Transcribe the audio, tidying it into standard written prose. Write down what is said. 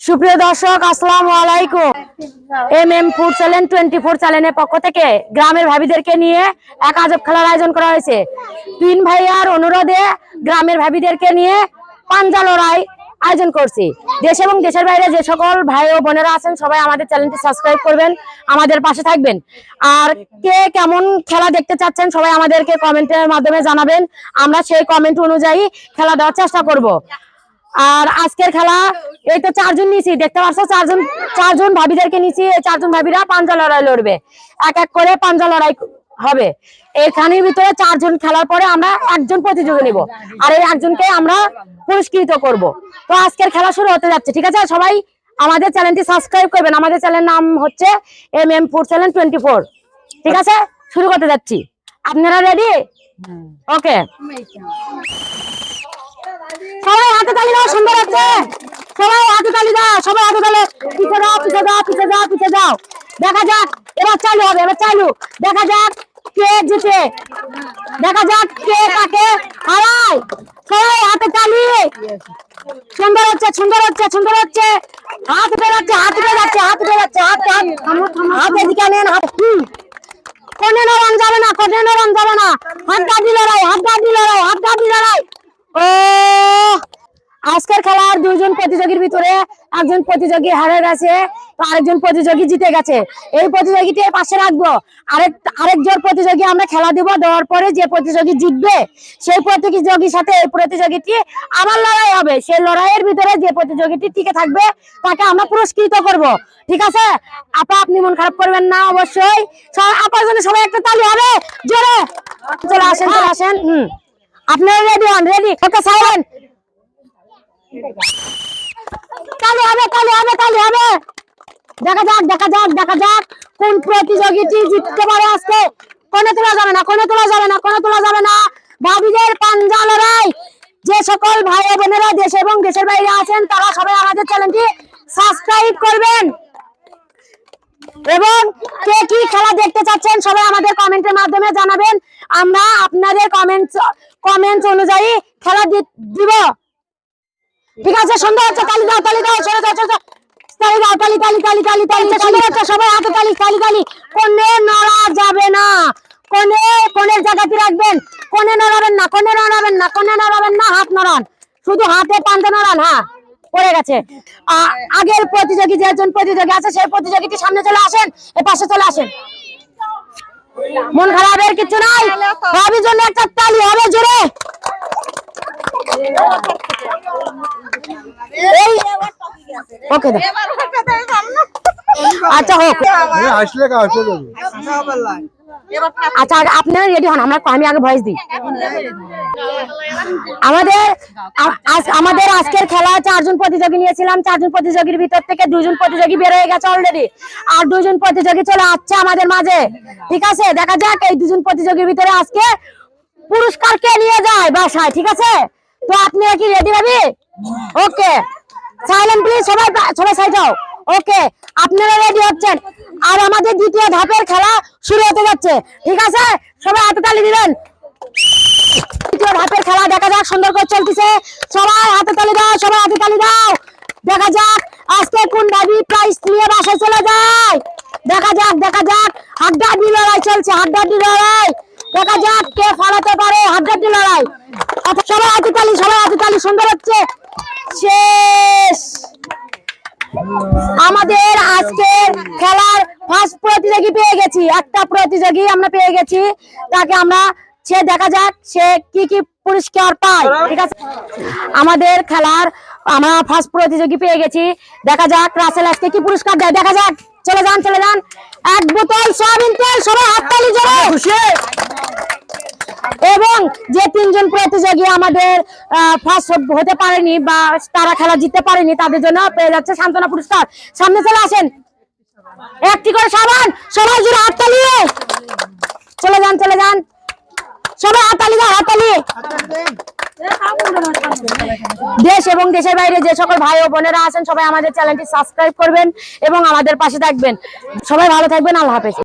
সুপ্রিয় দর্শক, আসসালামু আলাইকুম। MM ফুড চ্যানেল 24 চ্যানেলের পক্ষ থেকে গ্রামের ভাবিদেরকে নিয়ে এক আজব খেলার আয়োজন করা হয়েছে। তিন ভাইয়ার অনুরোধে গ্রামের ভাবিদেরকে নিয়ে পাঞ্জা লড়াই আয়োজন করছি। দেশ এবং দেশের বাইরে যে সকল ভাই ও বোনেরা আছেন সবাই আমাদের চ্যানেলটি সাবস্ক্রাইব করবেন, আমাদের পাশে থাকবেন। আর কে কেমন খেলা দেখতে চাচ্ছেন সবাই আমাদেরকে কমেন্টের মাধ্যমে জানাবেন, আমরা সেই কমেন্ট অনুযায়ী খেলা দেওয়ার চেষ্টা করব। আর আজকের খেলা এই তো 4 জন নিয়েছি, দেখতে পাচ্ছ, 4 জন ভাবিদেরকে নিয়েছি। এই 4 জন ভাবিরা পাঞ্জা লড়াই লড়বে, এক এক করে পাঞ্জা লড়াই হবে। এখানের ভিতরে 4 জন খেলার পরে আমরা একজন প্রতিযোগী নিব, আর এই একজনকে আমরা পুরস্কৃত করব। তো আজকের খেলা শুরু হতে যাচ্ছে, ঠিক আছে? সবাই আমাদের চ্যানেলটি সাবস্ক্রাইব করবেন। আমাদের চ্যানেলের নাম হচ্ছে MM ফুড চ্যানেল 24, ঠিক আছে? শুরু করতে যাচ্ছি, আপনারা রেডি? ওকে, সবাই হাতে তালি দাও। সুন্দর হচ্ছে, সবাই হাতে তালি দাও, সবাই হাতে তালি। পিছে যাও, পিছে যাও, পিছে যাও, পিছে যাও। দেখা যাক এবার চালু হবে, এবার চালু। দেখা যাক কে জিতে, দেখা যাক কে কাকে হারায়। সবাই হাতে তালি। সুন্দর হচ্ছে, সুন্দর হচ্ছে, সুন্দর হচ্ছে। হাত উঠে যাচ্ছে, হাত উঠে যাচ্ছে, হাত উঠে যাচ্ছে। হাত এদিকে নেন, হাত। কোনে নরম যাবে না, কোনে নরম যাবে না। হাত দাবি লড়াই, হাত দাবি লড়াই, হাত দাবি লড়াই। ও, আজকের খেলার 2 জন প্রতিযোগীর ভিতরে একজন প্রতিযোগী হারে গেছে, তো আরেকজন প্রতিযোগী জিতে গেছে। এই প্রতিযোগীটি পাশে রাখবো। আরেকজন প্রতিযোগী আমরা খেলা দিব, দেওয়ার পরে যে প্রতিযোগী জিতবে সেই প্রতিযোগীর সাথে এই প্রতিযোগীটি আবার লড়াই হবে। সেই লড়াইয়ের ভিতরে যে প্রতিযোগীটি টিকে থাকবে তাকে আমরা পুরস্কৃত করব, ঠিক আছে? আপনি মন খারাপ করবেন না অবশ্যই। আপার জন্য সবাই একটা তালি হবে জোরে। চলে আসেন, চলে আসেন। আপনারা রেডি হন? রেডি? ওকে, সাইলেন্ট। তালি হবে, তালি হবে, তালি হবে। দেখা যাক, দেখা যাক, দেখা যাক কোন প্রতিযোগীটি জিততে পারে আজকে। কোনে তোলা যাবে না, কোনে তোলা যাবে না, কোনে তোলা যাবে না। ভাবিদের পাঞ্জা লড়াই। যে সকল ভাই বোনেরা দেশ এবং দেশের বাইরে আছেন তারা সবাই আমাদের চ্যানেলটি সাবস্ক্রাইব করবেন, এবং কে কি খেলা দেখতে চাচ্ছেন সবাই আমাদের কমেন্টের মাধ্যমে জানাবেন। আমরা আপনাদের কমেন্ট অনুযায়ী খেলা দিব, ঠিক আছে? সুন্দর হচ্ছে, তালি দাও, তালি দাও, সরে দাও, তালি দাও, তালি, তালি, তালি, তালি, তালি। সুন্দর হচ্ছে, সবাই হাতে তালি, তালি, তালি। কোনে নড়া যাবে না, কোনের জায়গাতে রাখবেন। কোনে নড়াবেন না, কোনে নড়াবেন না, কোনে নড়াবেন না। হাত নড়ান, শুধু হাতে পাঞ্জা নড়ান। হ্যাঁ, পড়ে গেছে। আগের প্রতিযোগী যেজন প্রতিযোগী আছে সেই প্রতিযোগীটি সামনে চলে আসেন, এই পাশে চলে আসেন। মন খারাপের কিছু নাই, ভাবির জন্য একটা তালি হবে জোরে। ওকে, আচ্ছা হোক। আচ্ছা, আপনারা রেডি হন, আমি আগে ভয়েস দিই। আমাদের আজকের খেলা 4 জন প্রতিযোগী নিয়েছিলাম। 4 জন প্রতিযোগীর ভিতর থেকে 2 জন প্রতিযোগী বের হয়ে গেছে অলরেডি, আর 2 জন প্রতিযোগী চলে আসছে আমাদের মাঝে, ঠিক আছে? দেখা যাক এই 2 জন প্রতিযোগীর ভিতরে আজকে পুরস্কার কে নিয়ে যায় বাসায়, ঠিক আছে? তো আপনারা কি রেডি ভাবি? ওকে, সাইলেন্ট প্লিজ, সবাই সবাই সাইড হও। ওকে, আপনারা রেডি হচ্ছেন, আর আমাদের দ্বিতীয় ধাপের খেলা শুরু হতে যাচ্ছে, ঠিক আছে? সবাই হাতে তালি দিবেন। দ্বিতীয় ধাপের খেলা দেখা যাক, সুন্দর করে চলতেছে। সবাই হাতে তালি দাও, সবাই হাতে তালি দাও। দেখা যাক আজকে কোন ভাবি প্রাইজ নিয়ে বাসায় চলে যায়। দেখা যাক, দেখা যাক। হাড্ডাহাড্ডি লড়াই চলছে, হাড্ডাহাড্ডি লড়াই। দেখা যাক কে ফলাতে পারে। হাড্ডাহাড্ডি লড়াই। সবাই হাতে তালি, সবাই হাতে তালি। সুন্দর হচ্ছে, শেষ। আমাদের আজকের খেলার ফার্স্ট প্রতিযোগী পেয়ে গেছি, একটা প্রতিযোগী আমরা পেয়ে গেছি। তাকে আমরা দেখা যাক সে কি কি পুরস্কার পায়, ঠিক আছে? আমাদের খেলার আমরা ফার্স্ট প্রতিযোগী পেয়ে গেছি। দেখা যাক রাসেল আজকে কি পুরস্কার দেয়, দেখা যাক। চলে যান, চলে যান। 1 বোতল সয়াবিন তেল। সবাই হাততালি জোরে। এবং যে 3 জন প্রতিযোগী আমাদের ফার্স্ট হতে পারেনি বা তারা খেলা জিততে পারেনি তাদের জন্য পেয়ে যাচ্ছে সান্ত্বনা পুরস্কার। সামনে চলে আসেন, একটি করে সাবান। সবাই জোরে হাততালি। চলে যান, চলে যান, সবাই হাততালি দাও, হাততালি। দেশ এবং দেশের বাইরে যে সকল ভাই ও বোনেরা আছেন সবাই আমাদের চ্যানেলটি সাবস্ক্রাইব করবেন এবং আমাদের পাশে থাকবেন। সবাই ভালো থাকবেন, আল্লাহ হাফেজ।